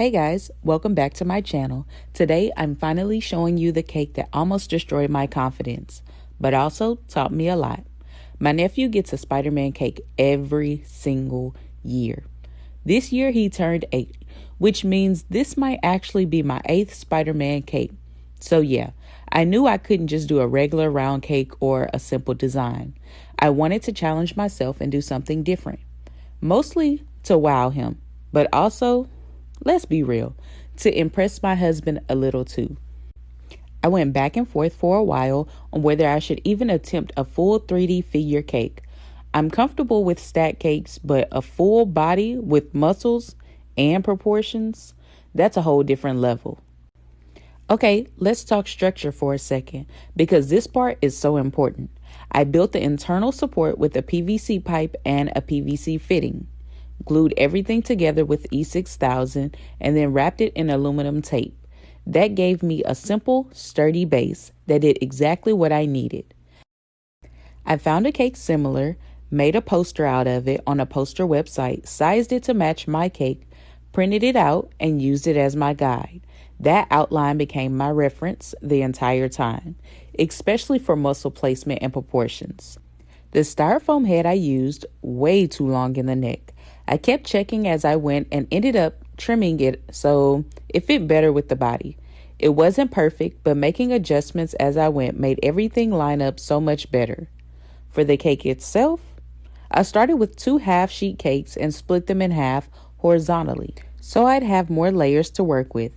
Hey guys, welcome back to my channel. Today I'm finally showing you the cake that almost destroyed my confidence, but also taught me a lot. My nephew gets a Spider-Man cake every single year. This year he turned 8, which means this might actually be my 8th Spider-Man cake. So yeah, I knew I couldn't just do a regular round cake or a simple design. I wanted to challenge myself and do something different. Mostly to wow him, but also, let's be real, to impress my husband a little too. I went back and forth for a while on whether I should even attempt a full 3D figure cake. I'm comfortable with stacked cakes, but a full body with muscles and proportions, that's a whole different level. Okay, let's talk structure for a second, because this part is so important. I built the internal support with a PVC pipe and a PVC fitting, glued everything together with E6000, and then wrapped it in aluminum tape. That gave me a simple, sturdy base that did exactly what I needed. I found a cake similar, made a poster out of it on a poster website, sized it to match my cake, printed it out, and used it as my guide. That outline became my reference the entire time, especially for muscle placement and proportions. The styrofoam head I used way too long in the neck. I kept checking as I went and ended up trimming it so it fit better with the body. It wasn't perfect, but making adjustments as I went made everything line up so much better. For the cake itself, I started with 2 half-sheet cakes and split them in half horizontally, so I'd have more layers to work with.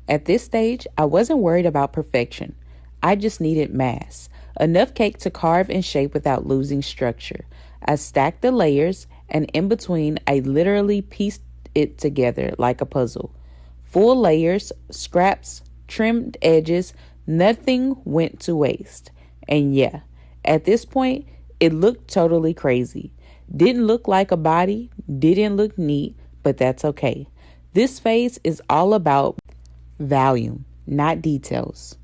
At this stage, I wasn't worried about perfection. I just needed mass, enough cake to carve and shape without losing structure. I stacked the layers, and in between, I literally pieced it together like a puzzle. Full layers, scraps, trimmed edges, nothing went to waste. And yeah, at this point, it looked totally crazy. Didn't look like a body, didn't look neat, but that's okay. This phase is all about volume, not details.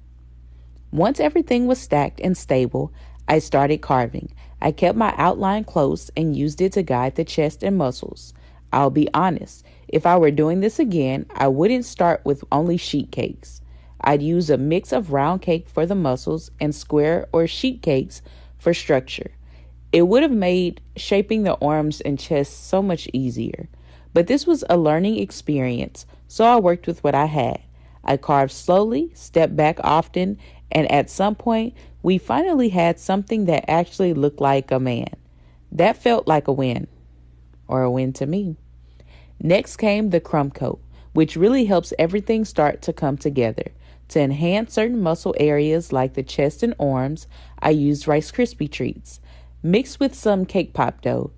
Once everything was stacked and stable, I started carving. I kept my outline close and used it to guide the chest and muscles. I'll be honest, if I were doing this again, I wouldn't start with only sheet cakes. I'd use a mix of round cake for the muscles and square or sheet cakes for structure. It would have made shaping the arms and chest so much easier. But this was a learning experience, so I worked with what I had. I carved slowly, stepped back often, and at some point, we finally had something that actually looked like a man. That felt like a win, or a win to me. Next came the crumb coat, which really helps everything start to come together. To enhance certain muscle areas like the chest and arms, I used Rice Krispie treats, mixed with some cake pop dough.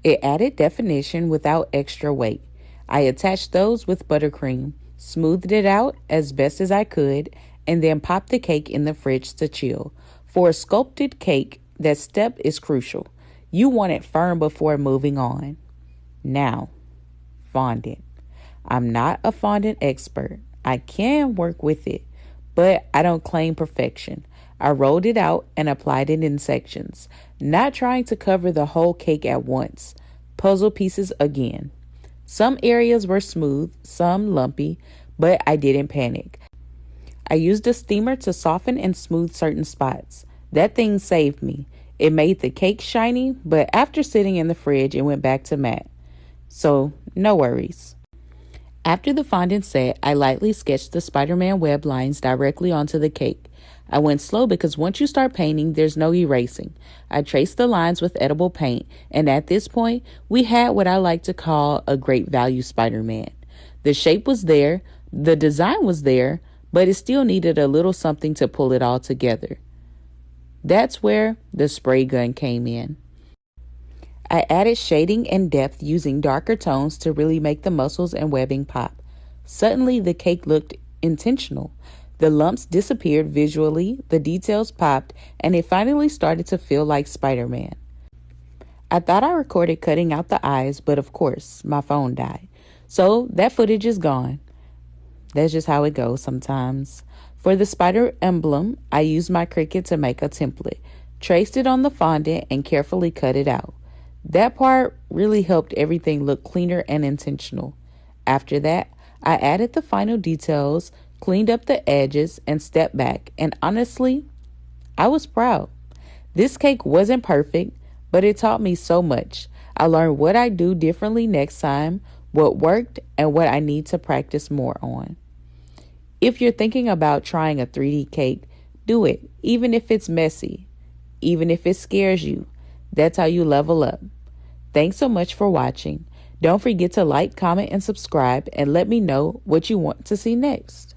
It added definition without extra weight. I attached those with buttercream, smoothed it out as best as I could, and then popped the cake in the fridge to chill. For a sculpted cake, that step is crucial. You want it firm before moving on. Now, fondant. I'm not a fondant expert. I can work with it, but I don't claim perfection. I rolled it out and applied it in sections, not trying to cover the whole cake at once. Puzzle pieces again. Some areas were smooth, some lumpy, but I didn't panic. I used a steamer to soften and smooth certain spots. That thing saved me. It made the cake shiny, but after sitting in the fridge, it went back to matte. So, no worries. After the fondant set, I lightly sketched the Spider-Man web lines directly onto the cake. I went slow because once you start painting, there's no erasing. I traced the lines with edible paint, and at this point, we had what I like to call a great value Spider-Man. The shape was there, the design was there, but it still needed a little something to pull it all together. That's where the spray gun came in. I added shading and depth using darker tones to really make the muscles and webbing pop. Suddenly, the cake looked intentional. The lumps disappeared visually, the details popped, and it finally started to feel like Spider-Man. I thought I recorded cutting out the eyes, but of course, my phone died. So that footage is gone. That's just how it goes sometimes. For the spider emblem, I used my Cricut to make a template, traced it on the fondant, and carefully cut it out. That part really helped everything look cleaner and intentional. After that, I added the final details, cleaned up the edges, and stepped back, and honestly, I was proud. This cake wasn't perfect, but it taught me so much. I learned what I do differently next time, what worked, and what I need to practice more on. If you're thinking about trying a 3D cake, do it, even if it's messy, even if it scares you. That's how you level up. Thanks so much for watching. Don't forget to like, comment, and subscribe, and let me know what you want to see next.